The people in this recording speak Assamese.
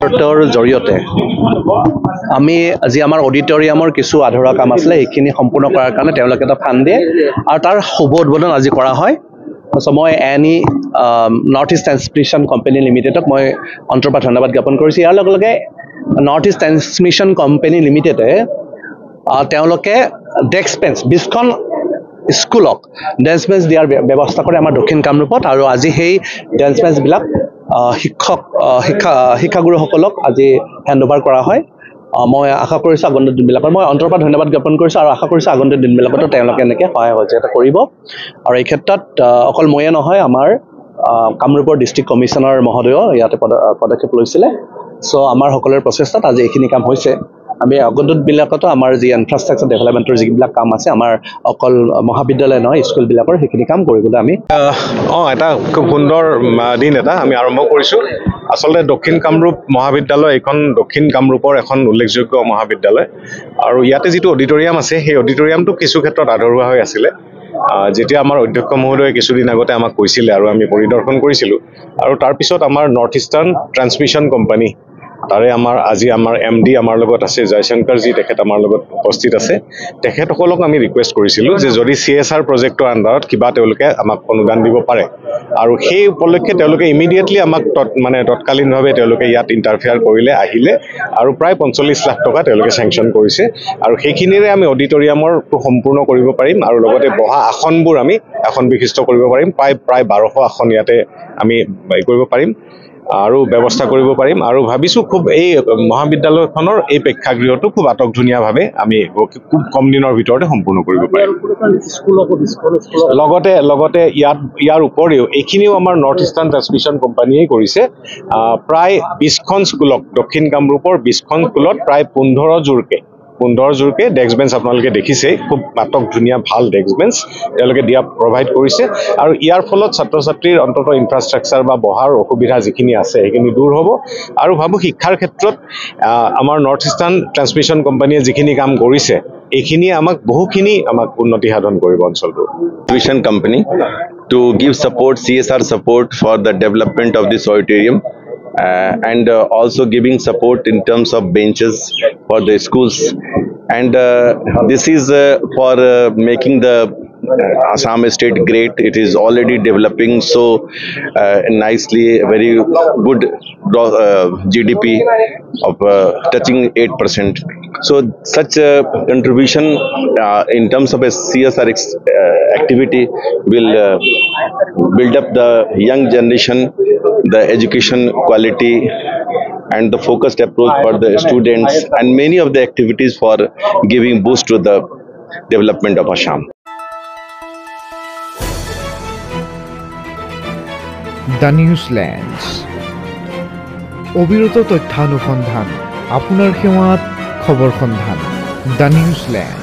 ৰ জৰিয়তে আমি আজি আমাৰ অডিটৰিয়ামৰ কিছু আধৰুৱা কাম আছিলে সেইখিনি সম্পূৰ্ণ কৰাৰ কাৰণে তেওঁলোকে এটা ফাণ্ড দিয়ে আৰু তাৰ শুভ উদ্বোধন আজি কৰা হয় মই এনি নৰ্থ ইষ্ট ট্ৰান্সমিশ্যন কোম্পানী লিমিটেডক মই অন্তৰপা ধন্যবাদ জ্ঞাপন কৰিছোঁ ইয়াৰ লগে লগে নৰ্থ ইষ্ট ট্ৰান্সমিশ্যন কোম্পানী লিমিটেডে তেওঁলোকে ডেস্ক বেঞ্চ 20খন স্কুলক ডেস্ক বেঞ্চ দিয়াৰ ব্যৱস্থা কৰে আমাৰ দক্ষিণ কামৰূপত আৰু আজি সেই ডেস্ক বেঞ্চবিলাক শিক্ষাগুৰুসকলক আজি হেণ্ডঅভাৰ কৰা হয় মই আশা কৰিছোঁ আগন্তুক দিনবিলাকত মই অন্তৰপা ধন্যবাদ জ্ঞাপন কৰিছোঁ আৰু আশা কৰিছোঁ আগন্তুক দিনবিলাকতো তেওঁলোকে এনেকৈ সহায় সহযোগিতা কৰিব আৰু এই ক্ষেত্ৰত অকল ময়ে নহয় আমাৰ কামৰূপৰ ডিষ্ট্ৰিক্ট কমিশ্যনাৰ মহোদয়ও ইয়াতে পদক্ষেপ লৈছিলে চ' আমাৰ সকলোৰে প্ৰচেষ্টাত আজি এইখিনি কাম হৈছে আমি আগন্তুক বিলাকতো আমাৰ যি ইনফ্ৰাষ্ট্ৰাকচাৰ ডেভেলপমেণ্টৰ যিবিলাক কাম আছে আমাৰ অকল মহাবিদ্যালয় নহয় স্কুলবিলাকৰ সেইখিনি কাম কৰিবলৈ আমি এটা খুব সুন্দৰ দিন এটা আমি আৰম্ভ কৰিছোঁ আচলতে দক্ষিণ কামৰূপ মহাবিদ্যালয় এখন দক্ষিণ কামৰূপৰ এখন উল্লেখযোগ্য মহাবিদ্যালয় আৰু ইয়াতে যিটো অডিটৰিয়াম আছে সেই অডিটৰিয়ামটো কিছু ক্ষেত্ৰত আধৰুৱা হৈ আছিলে যেতিয়া আমাৰ অধ্যক্ষ মহোদয়ে কিছুদিন আগতে আমাক কৈছিলে আৰু আমি পৰিদৰ্শন কৰিছিলোঁ আৰু তাৰপিছত আমাৰ নৰ্থ ইষ্টাৰ্ণ ট্ৰান্সমিশ্যন কোম্পানী তাৰে আজি আমাৰ এমডি আমাৰ লগত আছে জয়শংকৰজী তেখেত আমাৰ লগত উপস্থিত আছে তেখেতসকলক আমি ৰিকুৱেষ্ট কৰিছিলোঁ যে যদি CSR প্ৰজেক্টৰ আণ্ডাৰত কিবা তেওঁলোকে আমাক অনুদান দিব পাৰে আৰু সেই উপলক্ষে তেওঁলোকে ইমিডিয়েটলি আমাক তৎকালীনভাৱে তেওঁলোকে ইয়াত ইণ্টাৰফেয়াৰ কৰিলে আহিলে আৰু প্ৰায় 45 লাখ টকা তেওঁলোকে চেংচন কৰিছে আৰু সেইখিনিৰে আমি অডিটৰিয়ামৰটো সম্পূৰ্ণ কৰিব পাৰিম আৰু লগতে বহা আসনবোৰ আমি আসন বিশিষ্ট কৰিব পাৰিম প্ৰায় 1200 আসন ইয়াতে আমি কৰিব পাৰিম আৰু ব্যৱস্থা কৰিব পাৰিম আৰু ভাবিছোঁ খুব এই মহাবিদ্যালয়খনৰ এই প্ৰেক্ষাগৃহটো খুব আটকধুনীয়াভাৱে আমি খুব কম দিনৰ ভিতৰতে সম্পূৰ্ণ কৰিব পাৰিম লগতে ইয়াৰ উপৰিও এইখিনিও আমাৰ নৰ্থ ইষ্টাৰ্ণ ট্ৰান্সমিশ্যন কোম্পানীয়ে কৰিছে প্ৰায় 20খন স্কুলক দক্ষিণ কামৰূপৰ 20খন স্কুলত প্ৰায় 15 জোৰকে ডেস্ক বেঞ্চ আপোনালোকে দেখিছে খুব আটক ধুনীয়া ভাল ডেস্ক বেঞ্চ তেওঁলোকে প্ৰভাইড কৰিছে আৰু ইয়াৰ ফলত ছাত্ৰ ছাত্ৰীৰ অন্তত ইনফ্ৰাষ্ট্ৰাকচাৰ বা বহাৰ অসুবিধা যিখিনি আছে সেইখিনি দূৰ হ'ব আৰু ভাবোঁ শিক্ষাৰ ক্ষেত্ৰত আমাৰ নৰ্থ ইষ্টাৰ্ণ ট্ৰান্সমিশ্যন কোম্পানীয়ে যিখিনি কাম কৰিছে এইখিনিয়ে বহুখিনি উন্নতি সাধন কৰিব অঞ্চলটোৰ Tuition company to give support CSR support for the development of this auditorium and also giving support in terms of benches for the schools and this is for making the Assam state great. It is already developing so nicely, very good GDP of touching 8%. So such a contribution in terms of a CSR activity will build up the young generation, the education quality and the focused approach for the students and many of the activities for giving boost to the development of Assam. The Newslands অবিরত তথ্যানুসন্ধান আপনার সেৱাত খবৰ সন্ধান The Newslands